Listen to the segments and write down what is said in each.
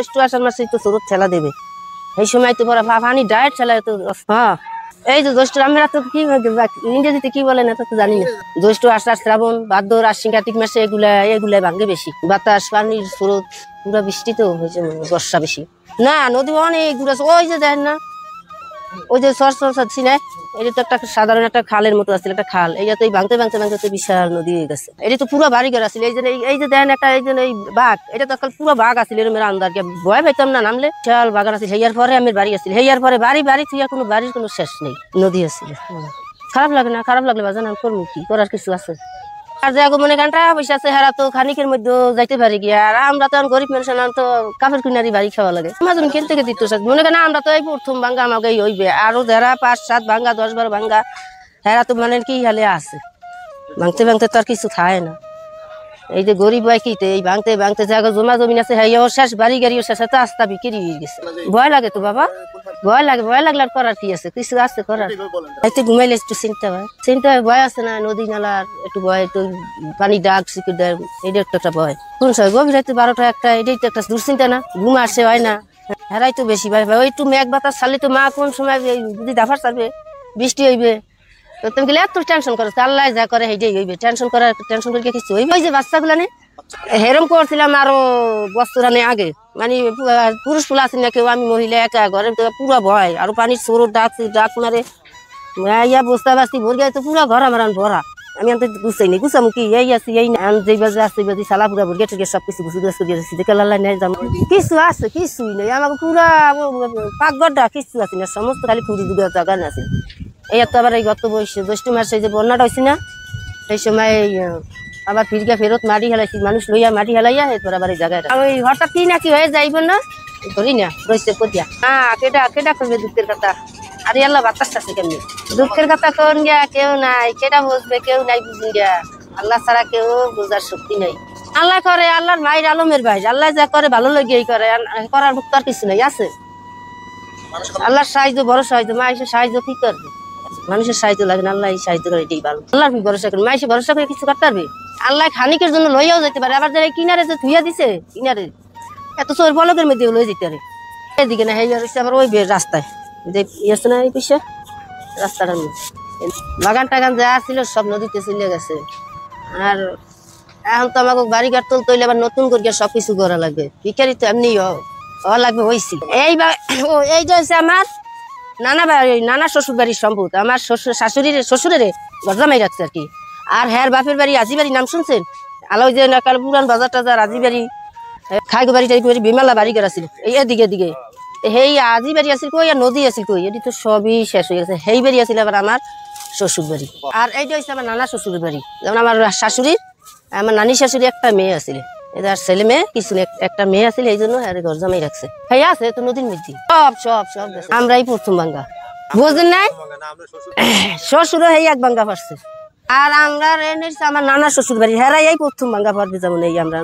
জ্যৈষ্ঠ আষাঢ় মাসে তো স্রোত ঠেলা দেবে, এই সময় তো পানি ডায়েট ঠেলা তো। হ্যাঁ এই যে জ্যৈষ্ঠ, আমরা তো কি ইংরেজিতে কি বলেন এটা তো জানি না। জ্যৈষ্ঠ আষাঢ় শ্রাবণ ভাদ্র আশ্বিন কার্তিক মাসে এগুলা ভাঙে বেশি, বাতাস পানির স্রোত পুরো বৃষ্টি তো হয়েছে, বর্ষা বেশি না। নদী অনেক দূর আছে, ওই যে দেখেন না ওই যে সরছি না, এটা তো একটা সাধারণ একটা খালের মতো আছে, একটা খাল, এইটা তো এই ভাঙতে ভাঙতে ভাঙতে বিশাল নদী হয়ে গেছে। এটা তো পুরো বাড়ি ঘর আসলে, এই যে দেখেন একটা এই যে এই বাঘ, এটা তো পুরো বাঘ আসলে এরমের আন্দার ভয় পাইতাম না নামলে। বিশাল বাগান আছে, হেয়ার পরে আমার বাড়ি আসছিল, হেয়ার পরে বাড়ি থুইয়া কোনো বাড়ির কোনো শেষ নেই, নদী আসছিল। খারাপ লাগে না? খারাপ লাগলে বাজান আমি করবো কি, করার কিছু আছে? আর যে মনে গানটা পয়সা আছে হেরা তো খানিকের মধ্যে যাইতে পারি গিয়া, আর আমরা তো গরিব মানুষ, তো কাপড় কিনারি বাড়ি খাওয়া লাগে, মাঝে খেল থেকে দিত মনে করেন। আমরা তো এই প্রথম ভাঙ্গা আমাকে হইবে, আরো যারা 5-7 ভাঙ্গা 10-12 ভাঙ্গা হেরা তো মানে কি হালে আছে, ভাঙতে ভাঙতে তো আর কিছু থাকে না। এই যে গরিব ভাই কিতে এই ভাঙতে ভাঙতে জায়গা জমা জমিন আছে, হ্যাঁ শেষ বাড়ি গাড়িও শেষ, তো আস্তা বিক্রি হয়ে গেছে। ভয় লাগে তো বাবা, ভয় লাগে, ভয় লাগলে আর করার কি আছে, কিছু আছে করার? একটু ঘুমাইলে একটু চিন্তা হয়, ভয় আছে না, নদী নালার একটু ভয়, একটু পানি ডাক শিখে দেয়, এটা একটা ভয়। কোন সময় গভীর রাতে 12টা 1টা, এটাই তো একটা দুশ্চিন্তা না, ঘুম আসে হয় না, হেরাই তো বেশি ভয় ভাই। ওই একটু মেঘ বাতাস ছাড়লে তো মা কোন সময় যদি দাফার ছাড়বে, বৃষ্টি হইবে, তুমি গেলে এত টেনশন করো, আল্লাহ যা করে সেইটাই হইবে, টেনশন করে কিছু হইবে। ওই যে বাচ্চাগুলা নে হেরম করছিলাম আরো বছর আগে, মানে পুরুষ ফুল আছে না কেউ, আমি মহিলা একা ঘরে পুরো ভয়, আর পানির স্রোত ডাক মারে, ইয়া বস্তা বাস্তি ভরে গেছে, পুরো ঘর আমার ভরা। আমি আনতে গুছাই নি, গুছামু কি এই আছি এই না, যেই বাজে আসতে বাজে সালা পুরা ভরে গেছে, সবকিছু গুছু দিয়েছি, দেখে লাল্লা নেই যাম, কিছু আছে কিছুই নেই আমাকে, পুরা পাকঘরটা কিছু আছে না, সমস্ত খালি খুঁড়ি দুটো জায়গা আছে। এই তো আবার এই গত বয়সে জ্যৈষ্ঠ মাসে যে বন্যাটা হয়েছে না, সেই সময় আবার ফিরগা ফেরত মাটি হেলাইছি, মানুষ লইয়া মাটি হেলাইয়া এরপর আবার এই জায়গায় ওই হঠাৎ কি না কি হয়ে যাইব না ধরি না রয়েছে পদিয়া। হ্যাঁ কেটা করবে দুঃখের কথা, আরে আল্লাহ বাতাস আছে কেমনি, দুঃখের কথা কোন গিয়া কেউ নাই, কেটা বুঝবে কেউ নাই, বুঝুন গিয়া আল্লাহ ছাড়া কেউ বোঝার শক্তি নাই। আল্লাহ করে, আল্লাহর মায়ের আলমের ভাই, আল্লাহ যা করে ভালো লাগিয়েই করে, করার মুক্ত আর কিছু নাই আছে। আল্লাহর সাহায্য বড় সাহায্য, মা এসে সাহায্য কি করবে, মানুষের সাহায্য লাগে না, আল্লাহ সাহায্য করে, এটাই ভালো। আল্লাহর ভরসা করে, মাইসে ভরসা করে কিছু করতে পারবে? আল্লাহ খানিকের জন্য লইয়াও যেতে পারে, আবার যারা কিনারে যে ধুইয়া দিছে, কিনারে এত চোর বলকের মধ্যে লয়ে যেতে পারে, এদিকে না হেয়ার হচ্ছে আবার ওই রাস্তায় যে ইয়েছে না, এই পিছিয়ে রাস্তাটার মধ্যে বাগান টাগান যা ছিল সব নদীতে চলে গেছে। আর এখন তো আমাকে বাড়িঘাট তুলতে হইলে আবার নতুন করে সবকিছু করা লাগবে, ভিখারি তো এমনি হওয়া লাগবে হয়েছি। এই যে হচ্ছে আমার নানা শ্বশুর বাড়ির সম্পদ, আমার শ্বশুরের গজামাই রাখছে আর কি। আর হ্যার বাপের বাড়ি আজিবাড়ি নাম শুনছেন? আলো যে পুরান বাজার টাজার আজিবাড়ি, খাইগো বাড়ি টাইবাড়ি বিমালা বাড়ি ঘর আছিল এই এদিকে দিকে, সেই আজিবাড়ি আছিল কই, আর নদী আছিল কই, এটি তো সবই শেষ হয়ে গেছে। সেই বাড়ি আছিল আবার আমার শ্বশুর বাড়ি। আর এইটা হচ্ছে আমার নানা শ্বশুরের বাড়ি, যেমন আমার শাশুড়ির, আমার নানি শাশুড়ি একটা মেয়ে আছিল, এদের ছেলে মেয়ে কিছু একটা মেয়ে আছিল, এই জন্য ঘর জামাই রাখছে। হ্যাঁ আছে তো নদীর মধ্যে সব আমরাই প্রথম ভাঙ্গা, বুঝলেন নাই? শ্বশুরও এই এক ভাঙ্গা পারছে, আর আমরা আমার নানা শ্বশুর বাড়ি হেরাই এই প্রথম ভাঙ্গা পারবে, যেমন এই আমরা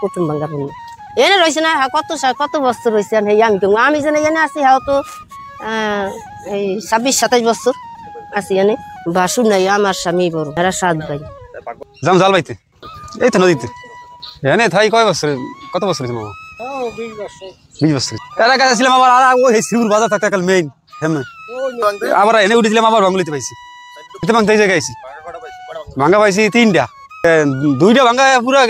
প্রথম ভাঙ্গা পারবো এনে রয়েছে না। কত বছর রয়েছে আমি কেমন, আমি যেন এনে আছি হ্যাঁ তো এই 26-27 বছর আছি এনে। বাসুর নাই, আমার স্বামী বড়, এরা 7 ভাই। যাম জাল বাইতে এই তো নদীতে এনে থাই কয় বছর, কত বছর হয়েছে মামা? 20 বছর। এর কাছে ছিলাম আবার, আর ওই শিউর বাজার থাকতে কাল মেইন হেমনে, আবার এনে উঠেছিলাম আবার বাঙুলিতে পাইছি, এতে ভাঙতে এই জায়গায় আইছি, ভাঙ্গা পাইছি 3টা, 2টা ভাঙ্গা পুরা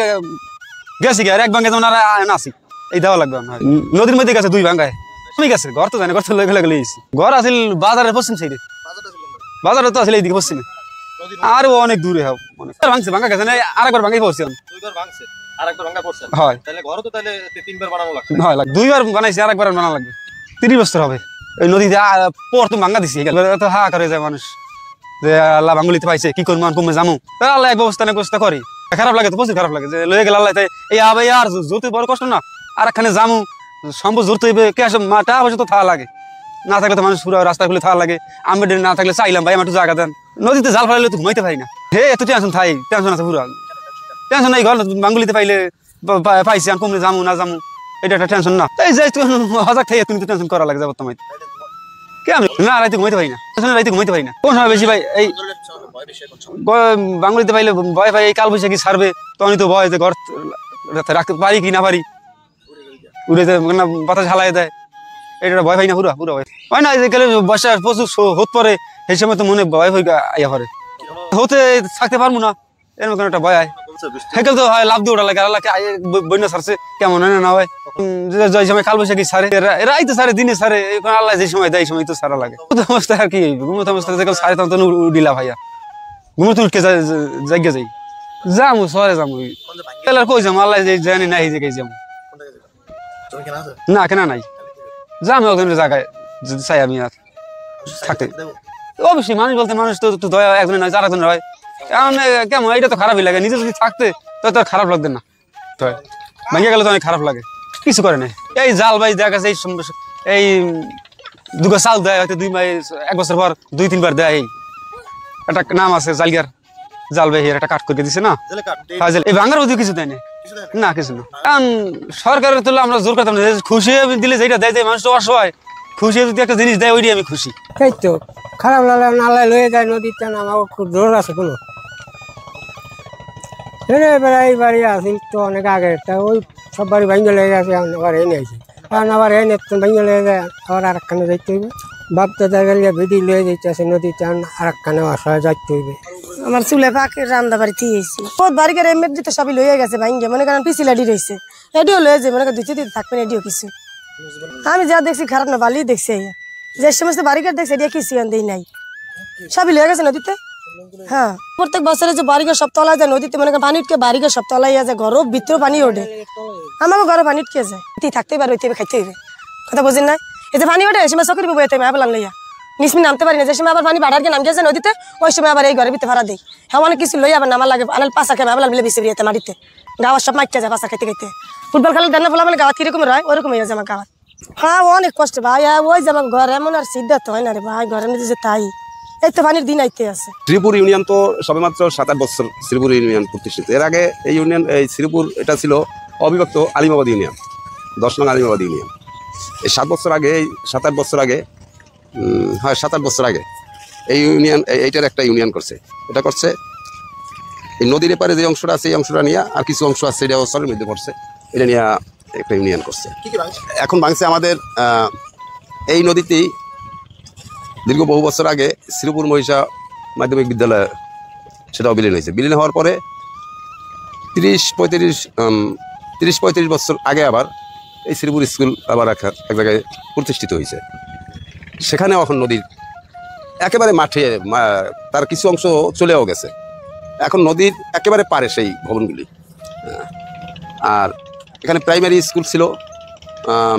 গেছি, আর এক ভাঙ্গা যেমন আর আসি এই দেওয়া লাগবে। নদীর মধ্যে গেছে 2 ভাঙ্গায়, আমি গেছে ঘর তো জানি, ঘর তো লেগে লেগে ঘর আসিল বাজারের পশ্চিম সাইডে, বাজারে তো আসলে এইদিকে পশ্চিমে, আর অনেক দূরে ভাঙছে, ভাঙ্গা গেছে না, আরেকবার ভাঙাই পড়ছি। 2বার বানাইছি, আরেকবার বানা লাগবে, 30 বছর হবে। ওই নদীতে প্রথম ভাঙ্গা দিছি, হা করে যায় মানুষ যে আল্লাহ বাঙুলিতে পাইছে, কি করবো কমে যাবো, আল্লাহ এক ব্যবস্থা করি। খারাপ লাগে তো, প্রচুর খারাপ লাগে যে লয়ে গেল আল্লাহ, এই আবে আর জোরতে বড় কষ্ট না, আর একখানে যামু সম্ভব জোরতে হইবে, কে আসে মাটা অবশ্য তো থাকা লাগে, না থাকলে তো মানুষ পুরো রাস্তা খুলে থাকা লাগে। আমি না থাকলে চাইলাম ভাই আমার একটু জায়গা দেন, নদীতে জাল ফেলাইলে তো ঘুমাইতে পারি না, হে এত টেনশন থাই, টেনশন আছে পুরো টেনশন নাই। ঘর বাঙুলিতে পাইলে পাইছি আমি কমলে যামু না যামু, এটা একটা টেনশন না। এই যাই হজাক থাই, তুমি তো টেনশন করা লাগে যাবো তোমায়, কেমন না রাইতে ঘুমাইতে পারি না, রাইতে ঘুমাইতে পারি না। কোন সময় বেশি ভাই এই বাঙুলিতে পাইলে ভয় ভাই, এই কাল বৈশাখী ছাড়বে তখনই তো ভয় যে ঘর রাখতে পারি কি না পারি, উড়ে যায় না, বাতাস হালাই দেয়, এটা ভয় পাই না, পুরা পুরা ভয় হয় না। এই যে গেলে বর্ষা প্রচুর হত পরে, সেই সময় তো মনে ভয় হয়ে আইয়া পরে, হতে থাকতে পারবো না, এরকম কোনো একটা ভয় হয়। সেকেল তো হয় লাভ দিয়ে ওটা লাগে, আল্লাহকে বন্যা ছাড়ছে কেমন হয় না হয়, যে সময় কাল বৈশাখী ছাড়ে, এরা এই তো ছাড়ে দিনে ছাড়ে, আল্লাহ যে সময় দেয় এই সময় তো ছাড়া লাগে। অবস্থা আর কি ঘুমত অবস্থা সাড়ে তখন উডিলা ভাইয়া ঘুমত উঠকে জায়গা যাই যামু শহরে যামু, এলার কই যাবো, আল্লাহ যে জানি নাই যে কে যাবো না, কেনা নাই, যাম একজনের জায়গায় যদি চাই আমি আর থাকতে। অবশ্যই মানুষ বলতে মানুষ তো দয়া একজনের নয়, চার একজনের হয়, কারণ কেমন এটা তো খারাপই লাগে, নিজে যদি থাকতে তো আর খারাপ লাগবে না, তো ভেঙে গেলে তো অনেক খারাপ লাগে, কিছু করে না। এই জাল ভাই দেখা গেছে এই দুগা চাল দেয় হয়তো 2 মাস 1 বছর পর 2-3 বার দেয়, এই একটা নাম আছে জালগার, জাল ভাই একটা কাট করে দিছে না, এই ভাঙার মধ্যে কিছু দেয় না, কিছু না। কারণ সরকারের তুলে আমরা জোর করতাম না, খুশি দিলে যেটা দেয় দেয়, মানুষ তো অসহায়, খুশি যদি একটা জিনিস দেয় ওইটাই আমি খুশি। এই তো খারাপ লাগলে নালায় লয়ে যায় নদীতে, আমার খুব জোর আছে কোনো এই বাড়ি আসিল তো অনেক আগে, তা ওই সব বাড়ি ভাঙে লেগে গেছে, আবার এনে আসি, কারণ আবার এনে ভাঙে লেগে যায়, আবার আর একখানে যাইতে হইবে, বাপ দাদা গেলে ভিডি লয়ে যাইতে আছে নদীতে, আর একখানে অসহায় যাইতে হইবে। আমার চুলে পাকের রান্না বাড়িতে এসেছি, বহুত বাড়িকার এমএড দিতে সবই লইয়া গেছে ভাঙ্গে, মনে করেন পিছিলাডি রয়েছে, এডিও লয়ে যায়, মনে করেন দুই দিতে থাকবেন, এডিও কিছু আমি যা দেখছি খারাপ না, ভালোই দেখছি, যে সমস্ত বাড়িঘর দেখছে এডিও কিছু দেই নাই, সবই লয়ে গেছে নদীতে। হ্যাঁ, প্রত্যেক বছরে যে বাড়িঘর সব তলায় যায় নদীতে, মনে করেন পানি উঠকে বাড়িঘর সব তলাইয়া যায়, ঘরও ভিতরেও পানি ওঠে, আমাকে ঘরে পানি উঠকে যায়, থাকতেই পারবে, খাইতে হইবে, কথা বুঝেন না? এই যে পানি ওঠে এই সময় চকরি বইতে আমি বললাম লইয়া নিসমি নামতে পারি না, যে সময় আবার পানি বাড়ার গিয়ে নাম গেছে নদীতে, ওই সময় আবার এই ঘরের ভিতরে ভাড়া দিই, হ্যাঁ অনেক কিছু লইয়া আবার নামার লাগে, আনাল পাশা খেয়ে ভাবলাম মিলে বেশি বেরিয়েতে মাটিতে, গাওয়ার সব মাইকে যায় পাশা খাইতে খাইতে, ফুটবল খেলা দেন না বলা মানে গাওয়াত কিরকম হয় ওরকম হয়ে যায় আমার গাওয়াত। হ্যাঁ অনেক কষ্ট ভাই, ওই যে আমার ঘর এমন আর সিদ্ধার্থ হয় না রে ভাই, ঘরের মধ্যে যে তাই এই তো পানির দিন আইতে আছে। শ্রীপুর ইউনিয়ন তো সবেমাত্র 7-8 বছর শ্রীপুর ইউনিয়ন প্রতিষ্ঠিত, এর আগে এই ইউনিয়ন এই শ্রীপুর এটা ছিল অবিভক্ত আলিমাবাদ ইউনিয়ন, 10 নং আলিমাবাদ ইউনিয়ন। এই 7 বছর আগে, এই 7-8 বছর আগে, হ্যাঁ 7-8 বছর আগে এই ইউনিয়ন এইটার একটা ইউনিয়ন করছে, এটা করছে এই নদীর এপারে যে অংশটা আছে এই অংশটা নিয়ে, আর কিছু অংশ আছে এটা সরের মধ্যে পড়ছে, এটা নিয়ে একটা ইউনিয়ন করছে। এখন বাংলাদেশে আমাদের এই নদীতেই দীর্ঘ বহু বছর আগে শ্রীপুর মহিষা মাধ্যমিক বিদ্যালয় সেটাও বিলীন হয়েছে, বিলীন হওয়ার পরে 30-35 বছর আগে আবার এই শ্রীপুর স্কুল আবার এক জায়গায় প্রতিষ্ঠিত হয়েছে, সেখানে এখন নদীর একেবারে মাঠে তার কিছু অংশ চলেও গেছে, এখন নদীর একেবারে পারে সেই ভবনগুলি। আর এখানে প্রাইমারি স্কুল ছিল,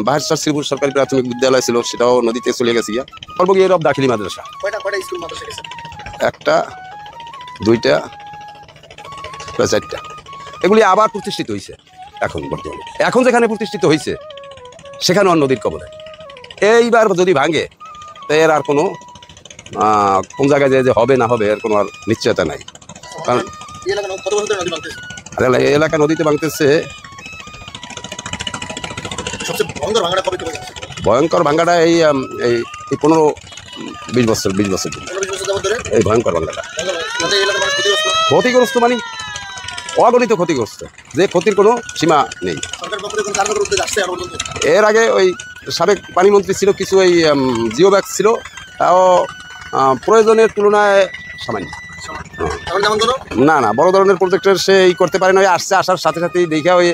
বাহারসার শ্রীপুর সরকারি প্রাথমিক বিদ্যালয় ছিল, সেটাও নদীতে চলে গেছে। সর্বগিয়ে রব দাখিলি মাদ্রাসা, 1টা 2টা 4টা, এগুলি আবার প্রতিষ্ঠিত হয়েছে এখন বর্তমানে। এখন যেখানে প্রতিষ্ঠিত হয়েছে সেখানেও নদীর কবলে, এইবার যদি ভাঙে তো এর আর কোনো কোন জায়গায় যে হবে না হবে এর কোনো আর নিশ্চয়তা নাই, কারণ এলাকা নদীতে ভাঙতেছে। ভয়ঙ্কর ভাঙ্গাটা এই 15-20 বছর এই ভয়ঙ্কর ভাঙ্গাটা ক্ষতিগ্রস্ত, মানে অগণিত ক্ষতিগ্রস্ত, যে ক্ষতির কোনো সীমা নেই। এর আগে ওই সাবেক পানিমন্ত্রী ছিল, কিছু ওই জিও ব্যাগ ছিল, তাও প্রয়োজনের তুলনায় সামান্য, না বড় ধরনের প্রজেক্টের সে করতে পারে না, আসছে, আসার সাথে সাথেই দেখে ওই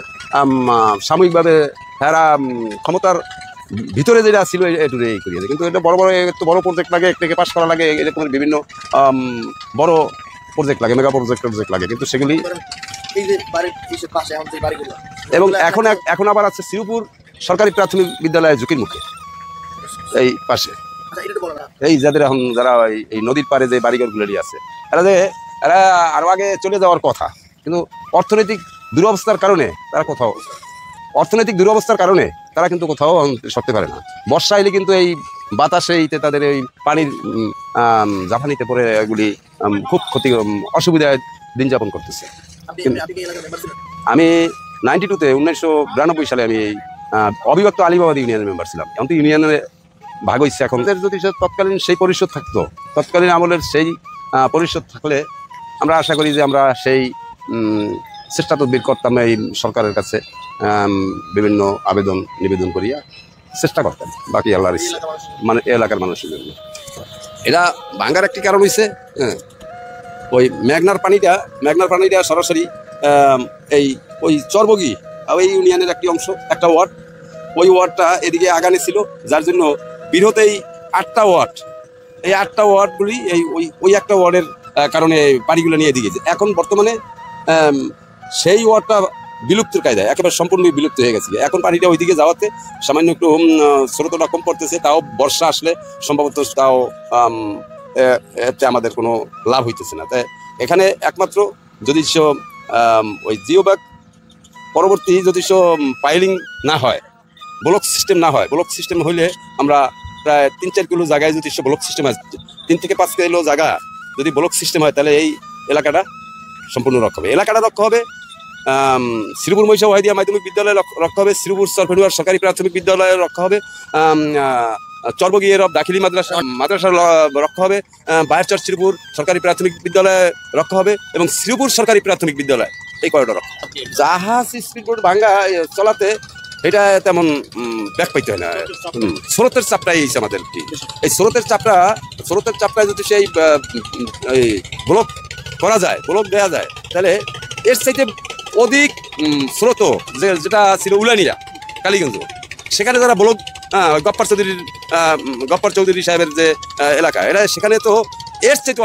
সাময়িকভাবে তারা ক্ষমতার ভিতরে যেটা ছিল এটুকু এই করিয়েছে, কিন্তু এটা একটু বড় প্রজেক্ট লাগে, একটাকে পাস করা লাগে, এরকমের বিভিন্ন বড় প্রজেক্ট লাগে, মেগা প্রজেক্ট লাগে, কিন্তু সেগুলি এবং এখন আবার আছে শ্রীপুর সরকারি প্রাথমিক বিদ্যালয় ঝুঁকির মুখে এই পাশে, এই যাদের এখন যারা এই নদীর পাড়ে যে বাড়িঘরগুলি আছে এরা আরো আগে চলে যাওয়ার কথা, কিন্তু অর্থনৈতিক দুরবস্থার কারণে তারা কিন্তু কোথাও সরতে পারে না। বর্ষা এলে কিন্তু এই বাতাসে তাদের এই পানির জাফানিতে পড়ে এগুলি খুব অসুবিধায় দিন যাপন করতেছে। আমি 1992 সালে আমি অবিভক্ত আলিমাবাদ ইউনিয়নের মেম্বার ছিলাম, এখন তো ইউনিয়নের ভাগ হয়েছে। এখন যদি তৎকালীন সেই পরিষদ থাকতো, তৎকালীন আমলের সেই পরিষদ থাকলে আমরা আশা করি যে আমরা সেই চেষ্টা তদবির করতাম এই সরকারের কাছে বিভিন্ন আবেদন নিবেদন করিয়া চেষ্টা করতেন, বাকি আল্লাহর ইচ্ছা, মানে এলাকার মানুষের জন্য। এটা ভাঙ্গার একটি কারণ হয়েছে ওই মেঘনার পানিটা সরাসরি এই ওই চরবগি ওই ইউনিয়নের একটি অংশ, একটা ওয়ার্ড, ওই ওয়ার্ডটা এদিকে আগানে ছিল, যার জন্য বৃহৎ এই 8টা ওয়ার্ড, এই 8টা ওয়ার্ডগুলি এই ওই একটা ওয়ার্ডের কারণে পানিগুলো নিয়ে এদিকে। এখন বর্তমানে সেই ওয়ার্ডটা বিলুপ্তির কায়দায়, একেবারে সম্পূর্ণ বিলুপ্ত হয়ে গেছে। এখন পানিটা ওইদিকে যাওয়াতে সামান্য একটু স্রোতটা কম পড়তেছে, তাও বর্ষা আসলে সম্ভবত তাও এতে আমাদের কোনো লাভ হইতেছে না। তাই এখানে একমাত্র যদি ওই জিওব্যাগ পরবর্তী যদি পাইলিং না হয়, ব্লক সিস্টেম না হয়, ব্লক সিস্টেম হইলে আমরা প্রায় 3-4 কিলো জায়গায় যদি ব্লক সিস্টেম হয়, 3 থেকে 5 কিলো জায়গা যদি ব্লক সিস্টেম হয়, তাহলে এই এলাকাটা সম্পূর্ণ রক্ষা হবে। এলাকাটা রক্ষা হবে, শ্রীপুর মহিষা ওয়াহিদিয়া মাধ্যমিক বিদ্যালয় রক্ষা হবে, শ্রীপুর সরফেনুয়ার সরকারি প্রাথমিক বিদ্যালয় রক্ষা হবে, চরবগি এরব দাখিলি মাদ্রাসা রক্ষা হবে, বায়ারচর শ্রীপুর সরকারি প্রাথমিক বিদ্যালয় রক্ষা হবে এবং শ্রীপুর সরকারি প্রাথমিক বিদ্যালয়, এই কয়টা রক্ষা। জাহাজ স্পিডবোট ভাঙ্গা চলাতে এটা তেমন ব্যাক পাইতে হয় না, স্রোতের চাপটাই আমাদের কি, এই স্রোতের চাপটায় যদি সেই ব্লক করা যায়, ব্লক দেওয়া যায়, তাহলে এর চাইতে অধিক স্রোত যেটা ছিল উলানিয়া কালীগঞ্জ, সেখানে যারা ব্লক গপ্পার চৌধুরী সাহেবের যে এলাকা, এটা সেখানে তো এর চাইতে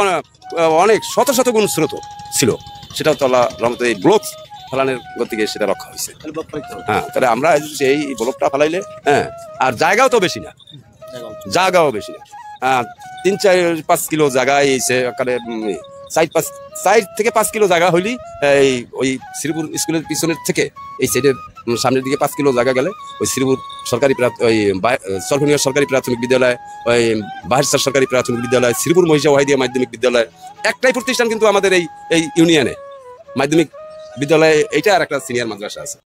অনেক শত শত গুণ স্রোত ছিল, সেটাও তো আল্লাহ রহমতে এই ব্লক ফেলানোর গতিকে সেটা রক্ষা হয়েছে। হ্যাঁ, তাহলে আমরা এই ব্লকটা ফেলাইলে, হ্যাঁ, আর জায়গাও তো বেশি না, জায়গাও বেশি না, 3-4-5 কিলো জায়গায় এসে 4 থেকে 5 কিলো জায়গা হইলি এই ওই শ্রীপুর স্কুলের পিছনের থেকে এই সাইডের সামনের দিকে 5 কিলো জায়গা গেলে ওই শ্রীপুর সরকারি ওই সরফেনুয়ার সরকারি প্রাথমিক বিদ্যালয়, ওই বাহিরচর সরকারি প্রাথমিক বিদ্যালয়, শ্রীপুর মহিষা ওয়াহিদিয়া মাধ্যমিক বিদ্যালয়, একটাই প্রতিষ্ঠান কিন্তু আমাদের এই ইউনিয়নে মাধ্যমিক বিদ্যালয়ে, এইটা আর একটা সিনিয়র মাদ্রাসা আছে।